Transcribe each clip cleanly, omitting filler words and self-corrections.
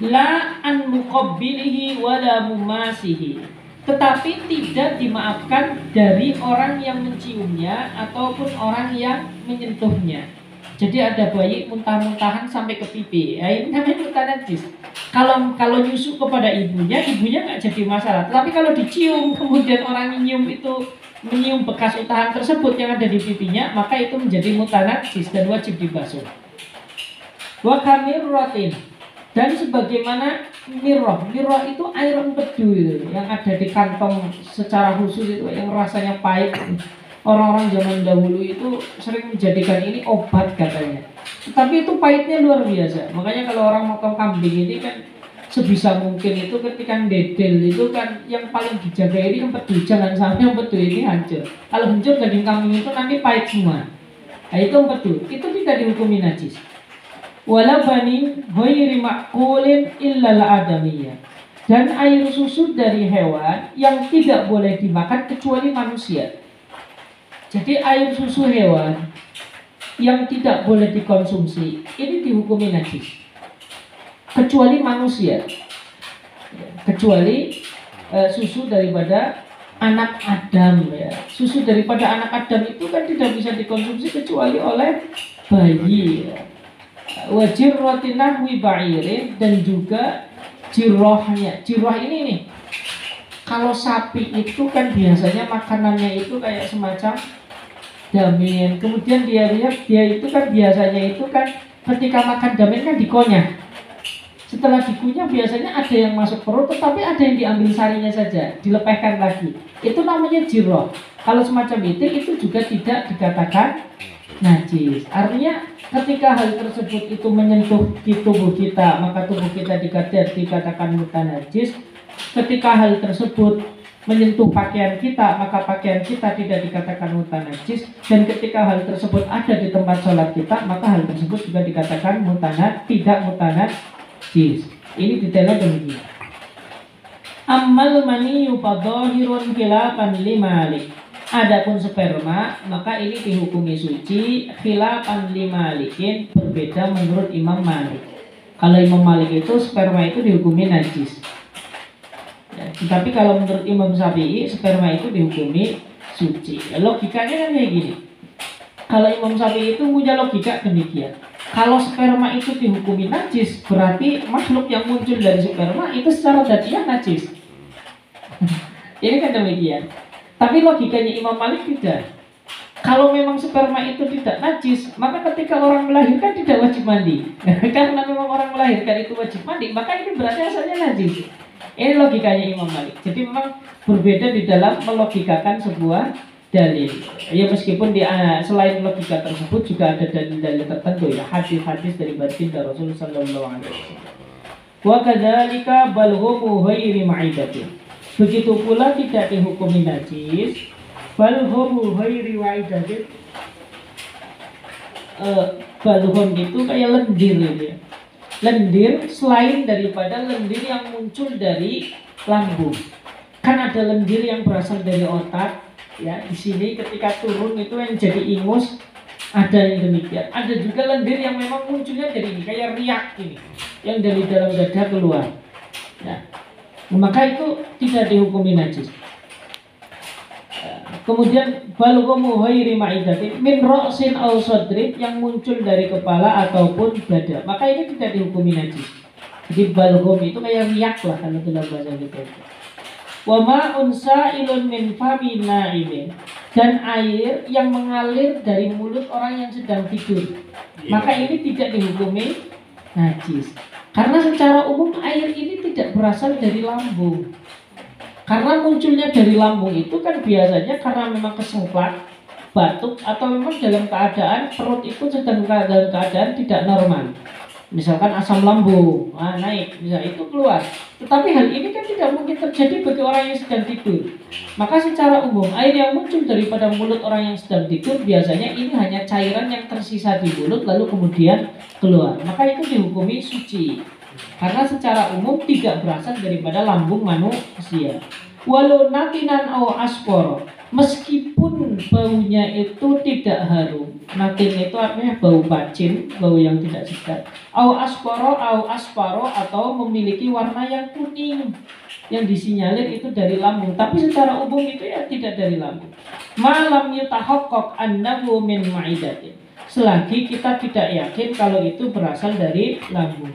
La an muqabbilihi wala mumasihi, tetapi tidak dimaafkan dari orang yang menciumnya ataupun orang yang menyentuhnya. Jadi ada bayi muntah-muntahan sampai ke pipi, ya, ini namanya muntah najis. Kalau nyusu kepada ibunya nggak jadi masalah. Tapi kalau dicium kemudian orang nyium itu menyium bekas untahan tersebut yang ada di pipinya, maka itu menjadi muntah najis dan wajib dibasuh. Wa kamirratin, dan sebagaimana mirrah itu air empedu itu, yang ada di kantong secara khusus itu yang rasanya pahit. Orang-orang zaman dahulu itu sering menjadikan ini obat katanya. Tapi itu pahitnya luar biasa. Makanya kalau orang motong kambing ini kan sebisa mungkin itu ketika dedel itu kan yang paling dijaga ini empedu, jangan sampai empedu ini hancur. Kalau hancur daging kambing itu nanti pahit semua. Nah, itu empedu, itu tidak dihukumi najis. Wala banin ghairi ma'kulin illa al-adamiyah, dan air susu dari hewan yang tidak boleh dimakan kecuali manusia. Jadi air susu hewan yang tidak boleh dikonsumsi ini dihukumi najis kecuali manusia, kecuali susu daripada anak Adam, ya. Susu daripada anak Adam itu kan tidak bisa dikonsumsi kecuali oleh bayi, ya. Wajir roti nahwi ba'irin, dan juga jirohnya. Jiroh ini nih, kalau sapi itu kan biasanya makanannya itu kayak semacam damin. Kemudian dia itu kan biasanya itu kan ketika makan damin kan dikunyah. Setelah dikunyah biasanya ada yang masuk perut, tetapi ada yang diambil sarinya saja, dilepehkan lagi. Itu namanya jiroh. Kalau semacam itu juga tidak dikatakan najis. Artinya ketika hal tersebut itu menyentuh tubuh kita, maka tubuh kita dikatakan muntah najis. Ketika hal tersebut menyentuh pakaian kita, maka pakaian kita tidak dikatakan muntah najis. Dan ketika hal tersebut ada di tempat sholat kita, maka hal tersebut juga dikatakan tidak muntah najis. Ini detailnya demikian. Ammal maniyu fadhahirun khilafan li Malik. Adapun sperma, maka ini dihukumi suci khilafan li Malikin, berbeda menurut Imam Malik. Kalau Imam Malik itu sperma itu dihukumi najis. Tapi kalau menurut Imam Syafi'i sperma itu dihukumi suci. Logikanya kan kayak gini. Kalau Imam Syafi'i itu punya logika demikian. Kalau sperma itu dihukumi najis, berarti makhluk yang muncul dari sperma itu secara dzatiyah najis. Ini kan demikian. Tapi logikanya Imam Malik tidak. Kalau memang sperma itu tidak najis, maka ketika orang melahirkan tidak wajib mandi. Karena memang orang melahirkan itu wajib mandi, maka ini berarti asalnya najis. Ini logikanya Imam Malik. Jadi memang berbeda di dalam melogikakan sebuah dalil. Ya meskipun selain logika tersebut juga ada dalil-dalil tertentu, ya, hadis-hadis dari baginda Rasulullah sallallahu alaihi wasallam. Wa kadzalika balghamu ghairi ma'idatin. Begitu pula tidak dihukumi najis balghamu ghairi ma'idatin. Balgham itu kayak lendir gitu ya. Lendir selain daripada lendir yang muncul dari lambung. Kan ada lendir yang berasal dari otak, ya. Di sini ketika turun itu yang jadi ingus, ada yang demikian. Ada juga lendir yang memang munculnya dari ini, kayak riak ini, yang dari dalam dada keluar. Ya. Maka itu tidak dihukumi najis. Kemudian balghamu ghairi ma'idatin min ra'sin aw sadrin, yang muncul dari kepala ataupun dada, maka ini tidak dihukumi najis. Jadi balgham itu kayak riak lah kalau dalam bahasa kita. Wa ma'un sa'ilun min fami na'imin, dan air yang mengalir dari mulut orang yang sedang tidur, maka ini tidak dihukumi najis. Karena secara umum air ini tidak berasal dari lambung. Karena munculnya dari lambung itu kan biasanya karena memang kesengklak, batuk, atau memang dalam keadaan perut itu sedang dalam keadaan tidak normal. Misalkan asam lambung naik, bisa itu keluar. Tetapi hal ini kan tidak mungkin terjadi bagi orang yang sedang tidur. Maka secara umum air yang muncul daripada mulut orang yang sedang tidur biasanya ini hanya cairan yang tersisa di mulut lalu kemudian keluar. Maka itu dihukumi suci. Karena secara umum tidak berasal daripada lambung manusia. Walau natinan au aspor, meskipun baunya itu tidak harum, Natin itu artinya bau bacin, bau yang tidak sedap. Au asparo atau memiliki warna yang kuning, yang disinyalir itu dari lambung, tapi secara umum itu ya tidak dari lambung. Malam yutahaqqaq annahu min ma'idatin, selagi kita tidak yakin kalau itu berasal dari lambung.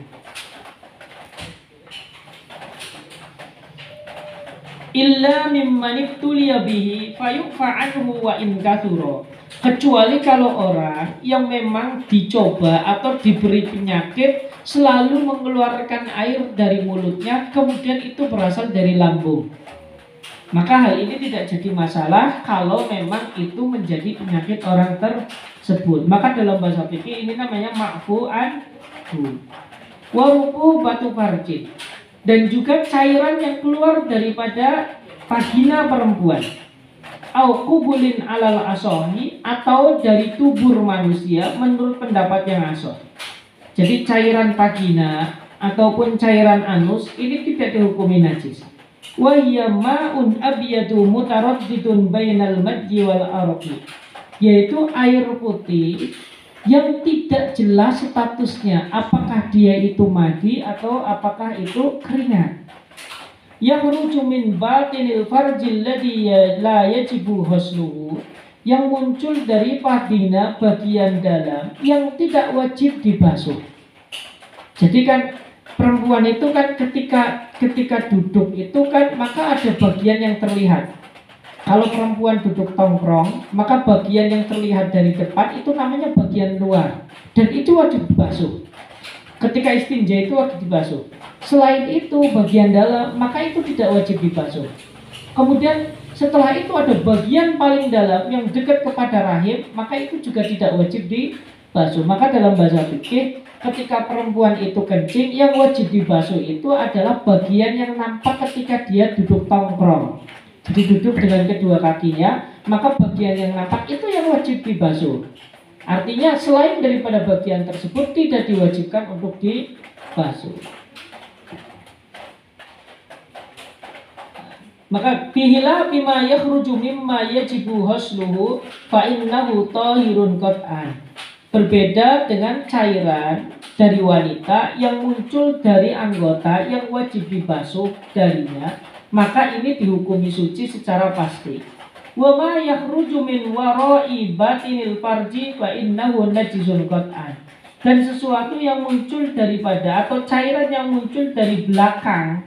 Illa mimman ibtuliya bihi fayu'fa anhu wa in kathura, kecuali kalau orang yang memang dicoba atau diberi penyakit selalu mengeluarkan air dari mulutnya, kemudian itu berasal dari lambung, maka hal ini tidak jadi masalah kalau memang itu menjadi penyakit orang tersebut. Maka dalam bahasa fikih ini namanya ma'fu anhu. Warupu batu farjin, dan juga cairan yang keluar daripada vagina perempuan, au kubulin alal asohi, atau dari tubur manusia menurut pendapat yang asoh. Jadi cairan vagina ataupun cairan anus ini tidak dihukumi najis. Wa hiya ma'un abyadu mutaraddidun bainal madji wal araqi, yaitu air putih yang tidak jelas statusnya, apakah dia itu madi atau apakah itu keringat. Yakhruju min batinil farjil ladzi la yajibu ghusluhu, yang muncul dari vagina bagian dalam yang tidak wajib dibasuh. Jadi kan perempuan itu kan ketika duduk itu kan maka ada bagian yang terlihat. Kalau perempuan duduk tongkrong, maka bagian yang terlihat dari depan itu namanya bagian luar, dan itu wajib dibasuh. Ketika istinja itu wajib dibasuh. Selain itu bagian dalam, maka itu tidak wajib dibasuh. Kemudian setelah itu ada bagian paling dalam yang dekat kepada rahim, maka itu juga tidak wajib dibasuh. Maka dalam bahasa fikih, ketika perempuan itu kencing, yang wajib dibasuh itu adalah bagian yang nampak ketika dia duduk tongkrong. Jadi duduk dengan kedua kakinya, maka bagian yang nampak itu yang wajib dibasuh. Artinya selain daripada bagian tersebut tidak diwajibkan untuk dibasuh. Maka bihila bima yakhruju mimma yajibu ghusluhu fa innahu tahirun qat'an. Berbeda dengan cairan dari wanita yang muncul dari anggota yang wajib dibasuh darinya, maka ini dihukumi suci secara pasti. Wa ma yakhruju min wara'i batinil farji fa innahu najisun qat'an. Dan sesuatu yang muncul daripada atau cairan yang muncul dari belakang,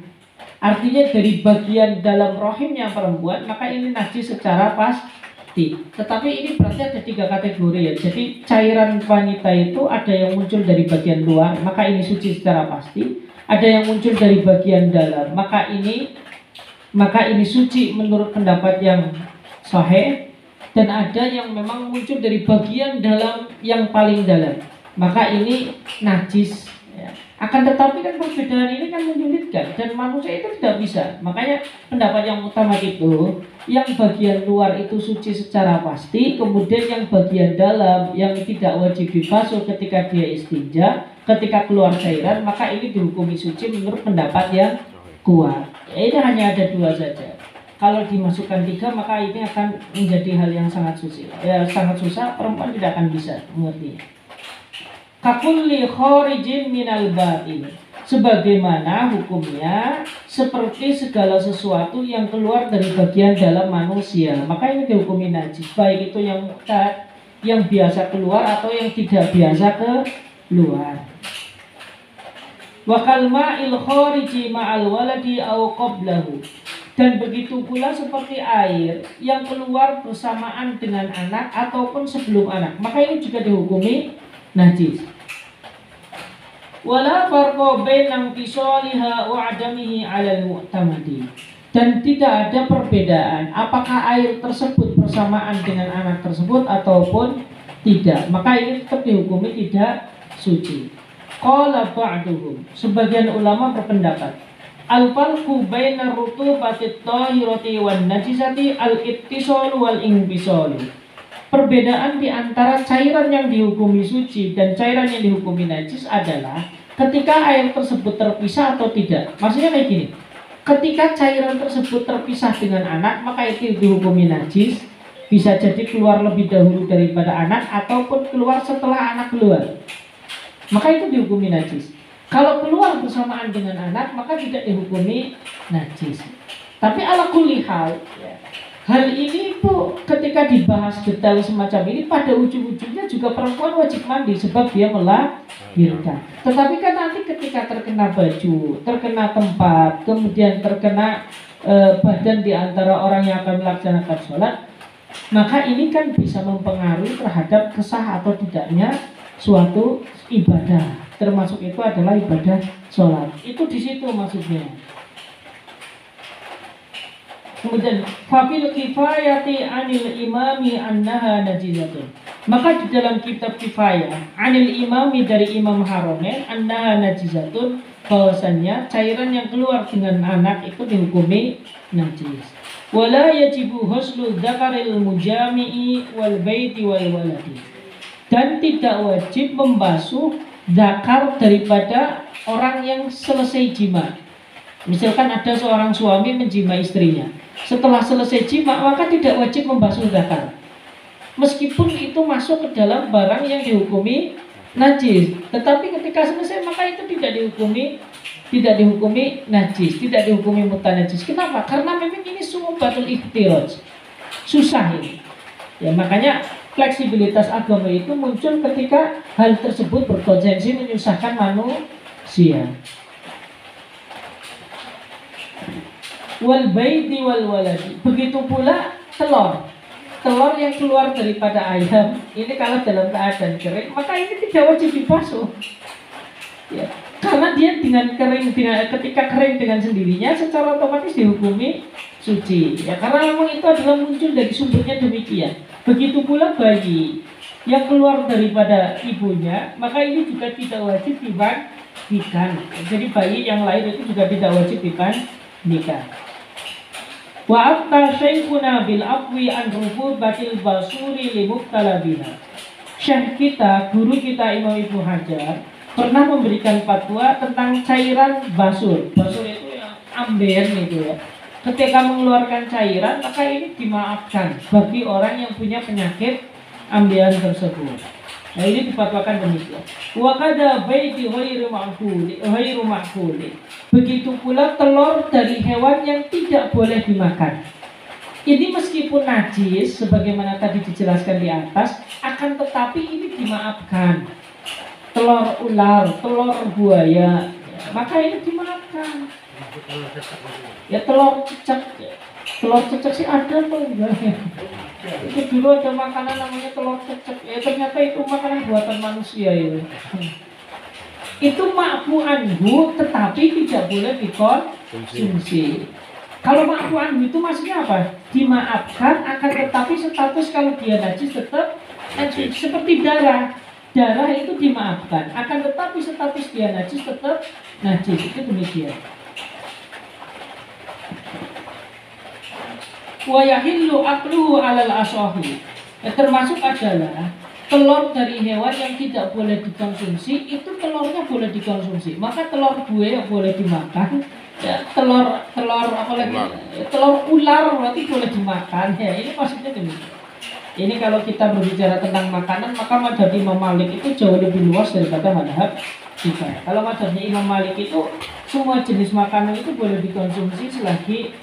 artinya dari bagian dalam rahimnya perempuan, maka ini najis secara pasti. Tetapi ini berarti ada 3 kategori ya. Jadi cairan wanita itu ada yang muncul dari bagian luar, maka ini suci secara pasti. Ada yang muncul dari bagian dalam, maka ini suci menurut pendapat yang sahih. Dan ada yang memang muncul dari bagian dalam yang paling dalam, maka ini najis ya. Akan tetapi kan perbedaan ini kan menyulitkan, dan manusia itu tidak bisa. Makanya pendapat yang utama itu yang bagian luar itu suci secara pasti, kemudian yang bagian dalam yang tidak wajib dibasuh ketika dia istinja, ketika keluar cairan, maka ini dihukumi suci menurut pendapat yang kuat. Ya, ini hanya ada 2 saja. Kalau dimasukkan 3 maka ini akan menjadi hal yang sangat susah. Ya, sangat susah, perempuan tidak akan bisa mengertinya. Kakulli khorijin minal batin, sebagaimana hukumnya seperti segala sesuatu yang keluar dari bagian dalam manusia, maka ini dihukumi najis, baik itu yang mu'tad, yang biasa keluar atau yang tidak biasa keluar. Wa kalma'il khoriji ma'al waladi au qablahu, dan begitu pula seperti air yang keluar bersamaan dengan anak ataupun sebelum anak, maka ini juga dihukumi najis. Wala farqa baina intisaliha wa adamihi 'ala al-mu'tamadi, dan tidak ada perbedaan apakah air tersebut bersamaan dengan anak tersebut ataupun tidak, maka ini tetap dihukumi tidak suci. Qala ba'duhum, sebagian ulama berpendapat al-farqu baina rutubatit tahirati wan najisati al-ittisalu wal infisalu, perbedaan di antara cairan yang dihukumi suci dan cairan yang dihukumi najis adalah ketika air tersebut terpisah atau tidak. Maksudnya kayak gini, ketika cairan tersebut terpisah dengan anak, maka itu dihukumi najis. Bisa jadi keluar lebih dahulu daripada anak ataupun keluar setelah anak keluar, maka itu dihukumi najis. Kalau keluar bersamaan dengan anak, maka tidak dihukumi najis. Tapi ala kulli hal, ya, hal ini itu ketika dibahas detail semacam ini, pada ujung-ujungnya juga perempuan wajib mandi sebab dia melahirkan. Tetapi kan nanti ketika terkena baju, terkena tempat, kemudian terkena badan di antara orang yang akan melaksanakan sholat, maka ini kan bisa mempengaruhi terhadap kesah atau tidaknya suatu ibadah. Termasuk itu adalah ibadah sholat. Itu di situ maksudnya. Kemudian fafil kifayati anil imami annaha najizatun. Maka di dalam kitab kifayah anil imami dari Imam Haromen annaha najizatun, bahwasannya cairan yang keluar dengan anak itu dihukumi najis. Wala yajibu huslu dzakaril mujami'i wal baiti wal waladi. Dan tidak wajib membasuh zakar daripada orang yang selesai jima. Misalkan ada seorang suami menjima istrinya, setelah selesai jima maka tidak wajib membasuh zakar, meskipun itu masuk ke dalam barang yang dihukumi najis. Tetapi ketika selesai maka itu tidak dihukumi najis, tidak dihukumi mutanajis. Kenapa? Karena memang ini su'ubatul ihtiraj, susah ini. Ya makanya fleksibilitas agama itu muncul ketika hal tersebut berpotensi menyusahkan manusia. Wal baiti wal waladi. Begitu pula telur yang keluar daripada ayam ini kalau dalam keadaan kering maka ini tidak wajib dibasuh, ya, karena dia ketika kering dengan sendirinya secara otomatis dihukumi suci, ya, karena memang itu adalah muncul dari sumbernya demikian. Begitu pula bayi yang keluar daripada ibunya maka ini juga tidak wajib dimandikan. Jadi bayi yang lahir itu juga tidak wajib dimandikan. Wa afta syekhuna bil afwi an rufubatil basuri li muktalabiha. Syekh kita, guru kita Imam Ibnu Hajar pernah memberikan fatwa tentang cairan basur. Basur itu yang amber itu ya. Ketika mengeluarkan cairan maka ini dimaafkan bagi orang yang punya penyakit ambean tersebut. Nah ini difatwakan demikian. Wa kada baiti ghairu ma'kuli. Begitu pula telur dari hewan yang tidak boleh dimakan. Ini meskipun najis sebagaimana tadi dijelaskan di atas, akan tetapi ini dimaafkan. Telur ular, telur buaya, maka ini dimaafkan. Ya telur cecek sih ada tuh enggak ya. Itu dulu ada makanan namanya telur cecek. Ya ternyata itu makanan buatan manusia ya. Itu ma'fu anhu tetapi tidak boleh dikonsumsi. Kalau ma'fu anhu itu maksudnya apa? Dimaafkan akan tetapi status kalau dia najis tetap najis. Seperti darah. Darah itu dimaafkan akan tetapi status dia najis tetap najis. Itu demikian. Wa yahillu aqluhu 'alal asahi. Termasuk adalah telur dari hewan yang tidak boleh dikonsumsi, itu telurnya boleh dikonsumsi. Maka telur buaya boleh dimakan. Ya, telur apa lagi? Telur ular berarti boleh dimakan. Ya, ini maksudnya demikian. Ini kalau kita berbicara tentang makanan, maka mazhab Imam Malik itu jauh lebih luas daripada mazhab kita. Kalau mazhabnya Imam Malik itu semua jenis makanan itu boleh dikonsumsi selagi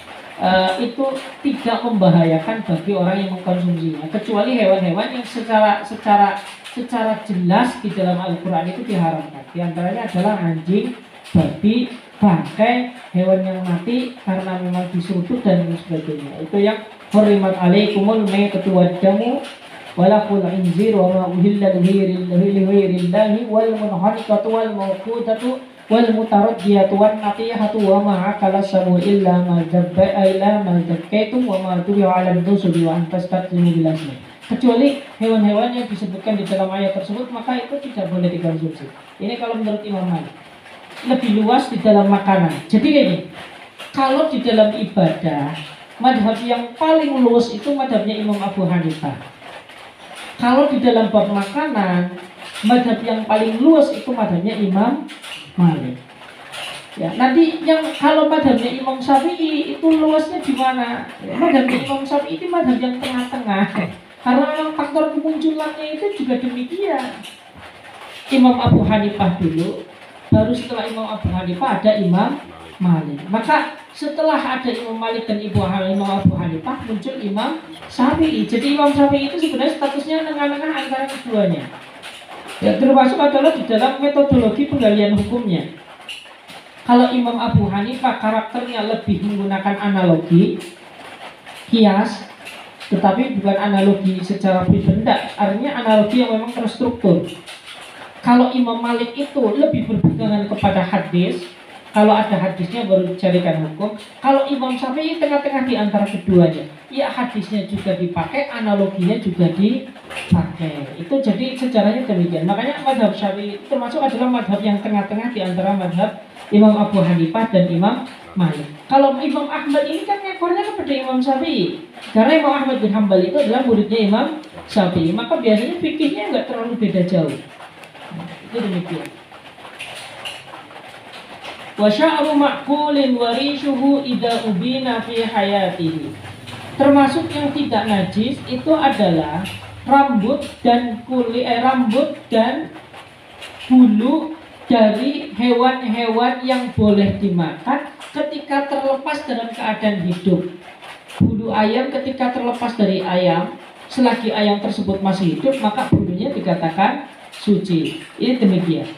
itu tidak membahayakan bagi orang yang mengkonsumsinya, kecuali hewan-hewan yang secara jelas di dalam Al-Quran itu diharamkan. Di antaranya adalah anjing, babi, bangkai, hewan yang mati karena memang diseruduk dan sebagainya. Itu yang hurrimat alaikumul maitatu waddamu walahul inzir wa ma uhilla lillahi wal munhanikatu wal mawqudatu wal mutaraddiyatu wan natihatu wa ma akala samu illa ma zakkaitum wa ma tubi'u 'ala nusubi wa antastaqsimu bil asmi. Kecuali hewan-hewan yang disebutkan di dalam ayat tersebut maka itu tidak boleh dikonsumsi. Ini kalau menurut Imam Malik. Lebih luas di dalam makanan. Jadi ini kalau di dalam ibadah madhab yang paling luas itu madhabnya Imam Abu Hanifah. Kalau di dalam bab makanan madhab yang paling luas itu madhabnya Imam Malik. Ya, nanti yang kalau madhabnya Imam Syafi'i itu luasnya di mana? Ya, madhabnya Imam Syafi'i itu madhab yang tengah-tengah. Karena memang faktor kemunculannya itu juga demikian. Imam Abu Hanifah dulu, baru setelah Imam Abu Hanifah ada Imam Malik. Maka setelah ada Imam Malik dan Imam Abu Hanifah muncul Imam Syafi'i. Jadi Imam Syafi'i itu sebenarnya statusnya tengah-tengah antara keduanya. Ya, termasuk adalah di dalam metodologi penggalian hukumnya. Kalau Imam Abu Hanifah karakternya lebih menggunakan analogi, kias, tetapi bukan analogi secara benda, artinya analogi yang memang terstruktur. Kalau Imam Malik itu lebih berpegangan kepada hadis, kalau ada hadisnya baru dicarikan hukum. Kalau Imam Syafi'i tengah-tengah di antara keduanya, ya hadisnya juga dipakai, analoginya juga dipakai. Itu jadi sejarahnya demikian. Makanya madhab Syafi'i termasuk adalah madhab yang tengah-tengah di antara madhab Imam Abu Hanifah dan Imam Malik. Kalau Imam Ahmad ini kan ekornya kepada Imam Syafi'i, karena Imam Ahmad bin Hambal itu adalah muridnya Imam Syafi'i. Maka biasanya fikihnya nggak terlalu beda jauh. Itu demikian. Wa sya'ru ma'qulin wa rishuhu idza ubina fi hayatihi. Termasuk yang tidak najis itu adalah rambut dan rambut dan bulu dari hewan-hewan yang boleh dimakan ketika terlepas dalam keadaan hidup. Bulu ayam ketika terlepas dari ayam, selagi ayam tersebut masih hidup, maka bulunya dikatakan suci. Ini demikian.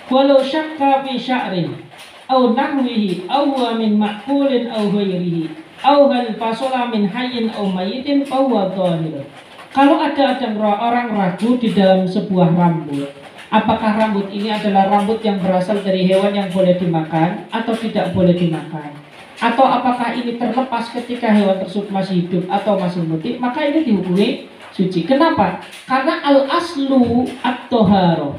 Walau syakka fi sya'rin aw nahwihi aw huwa min ma'kulin aw ghairihi aw hal fasala min hayyin aw mayyitin fa huwa dhahir. Kalau ada orang ragu di dalam sebuah rambut, apakah rambut ini adalah rambut yang berasal dari hewan yang boleh dimakan atau tidak boleh dimakan, atau apakah ini terlepas ketika hewan tersebut masih hidup atau masih mati, maka ini dihukumi suci. Kenapa? Karena al-aslu at-toharoh.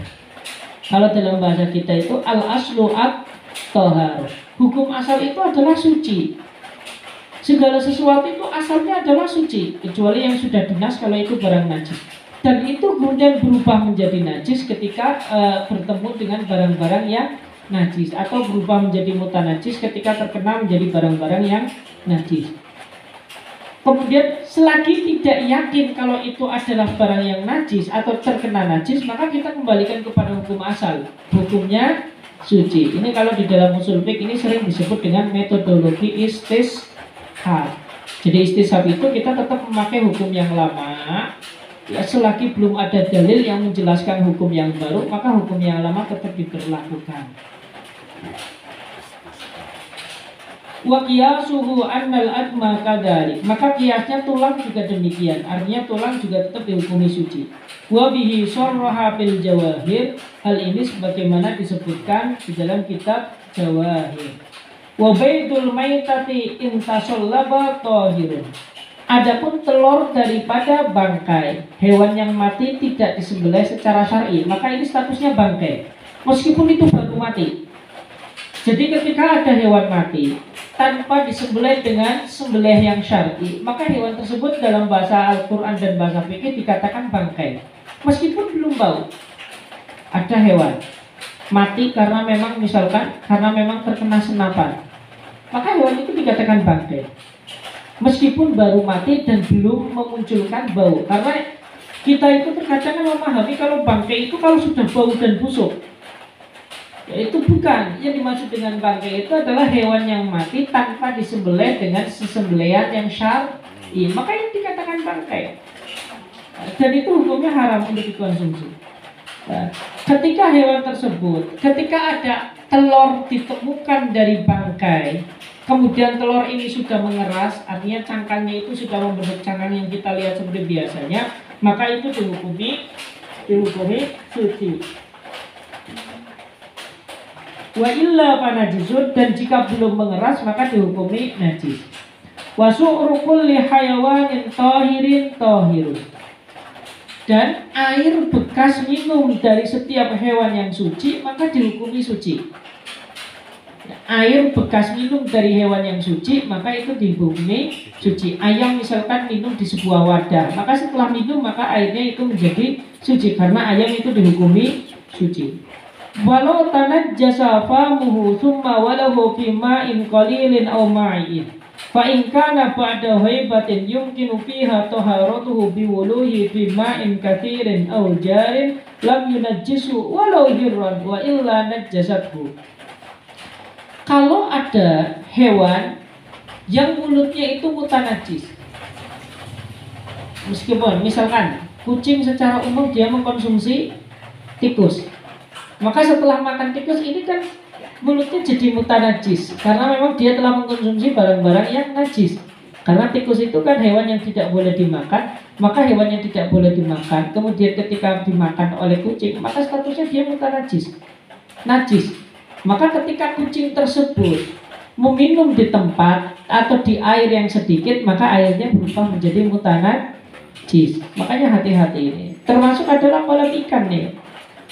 Kalau dalam bahasa kita itu al-aslu at-toharoh. Hukum asal itu adalah suci. Segala sesuatu itu asalnya adalah suci, kecuali yang sudah dinas kalau itu barang najis. Dan itu kemudian berubah menjadi najis ketika bertemu dengan barang-barang yang najis, atau berubah menjadi mutanajis ketika terkena menjadi barang-barang yang najis. Kemudian selagi tidak yakin kalau itu adalah barang yang najis atau terkena najis, maka kita kembalikan kepada hukum asal. Hukumnya suci. Ini kalau di dalam usul fiqh ini sering disebut dengan metodologi istishab. Jadi istishab itu kita tetap memakai hukum yang lama. Ya, selagi belum ada dalil yang menjelaskan hukum yang baru, maka hukum yang lama tetap diberlakukan. Wa qiyasuhu annal adma kadzalik. Maka kiasnya tulang juga demikian. Artinya tulang juga tetap dihukumi suci. Wa bihi sarraha bil jawahir. Hal ini sebagaimana disebutkan di dalam kitab Jawahir. Wa baydul maitati intasallaba tahirun. Adapun telur daripada bangkai hewan yang mati tidak disembelih secara syar'i, maka ini statusnya bangkai meskipun itu baru mati. Jadi ketika ada hewan mati tanpa disembelih dengan sembelih yang syar'i, maka hewan tersebut dalam bahasa Al-Quran dan bahasa fikih dikatakan bangkai meskipun belum bau. Ada hewan mati karena memang misalkan karena memang terkena senapan, maka hewan itu dikatakan bangkai meskipun baru mati dan belum memunculkan bau. Karena kita itu terkadang memahami kalau bangkai itu kalau sudah bau dan busuk, ya itu bukan. Yang dimaksud dengan bangkai itu adalah hewan yang mati tanpa disembelih dengan sesembelihan yang syar'i, maka ini dikatakan bangkai. Dan itu hukumnya haram untuk dikonsumsi. Nah, ketika hewan tersebut, ketika ada telur ditemukan dari bangkai, kemudian telur ini sudah mengeras, artinya cangkangnya itu sudah membentuk cangkang yang kita lihat seperti biasanya, maka itu dihukumi suci. Wa illa panajisud, dan jika belum mengeras maka dihukumi najis. Wa su'ru kulli hayawanin tahirin tahirun. Dan air bekas minum dari setiap hewan yang suci maka dihukumi suci. Air bekas minum dari hewan yang suci maka itu dihukumi suci. Ayam misalkan minum di sebuah wadah, maka setelah minum maka airnya itu menjadi suci karena ayam itu dihukumi suci. Walau tanajjasa famuhu thumma walahu fi ma'in qalilin aw ma'in fa in kana ba'da haibatin yumkinu fiha taharatuhu biwuluhi fi ma'in kathirin aw jarin lam yunajjisu walau hirran wa illa najjasathu. Kalau ada hewan yang mulutnya itu mutanajis, meskipun misalkan kucing secara umum dia mengkonsumsi tikus, maka setelah makan tikus ini kan mulutnya jadi mutanajis karena memang dia telah mengkonsumsi barang-barang yang najis. Karena tikus itu kan hewan yang tidak boleh dimakan, maka hewan yang tidak boleh dimakan kemudian ketika dimakan oleh kucing, maka statusnya dia mutanajis, najis. Maka ketika kucing tersebut meminum di tempat atau di air yang sedikit, maka airnya berubah menjadi mutanajis. Makanya hati-hati ini. Termasuk adalah kolam ikan nih,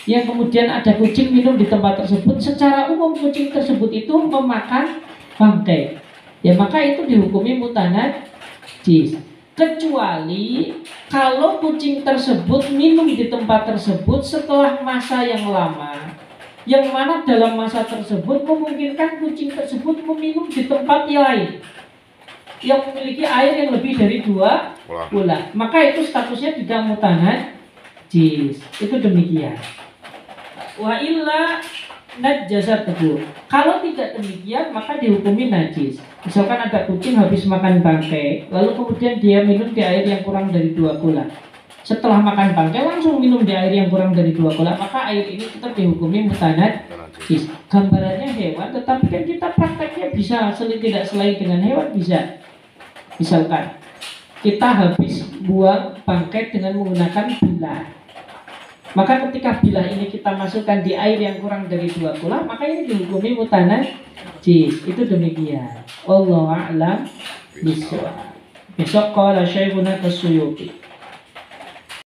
yang kemudian ada kucing minum di tempat tersebut. Secara umum kucing tersebut itu memakan bangkai, ya maka itu dihukumi mutanajis. Kecuali kalau kucing tersebut minum di tempat tersebut setelah masa yang lama, yang mana dalam masa tersebut memungkinkan kucing tersebut meminum di tempat yang lain yang memiliki air yang lebih dari 2 bulan, maka itu statusnya tidak mutanajis. Itu demikian. Wa illa najjasatuhu. Kalau tidak demikian maka dihukumi najis. Misalkan ada kucing habis makan bangkai, lalu kemudian dia minum di air yang kurang dari 2 bulan. Setelah makan bangkai langsung minum di air yang kurang dari 2 bulan, maka air ini tetap dihukumi mutanajis. Gambarannya hewan, tetapi kan kita prakteknya bisa tidak selain dengan hewan bisa. Misalkan kita habis buang bangkai dengan menggunakan bilah, maka ketika bilah ini kita masukkan di air yang kurang dari 2 bulan, maka ini dihukumi mutanajis. Itu demikian. Allahu a'lam bishawab. Besok qala Syekhuna As-Suyuti.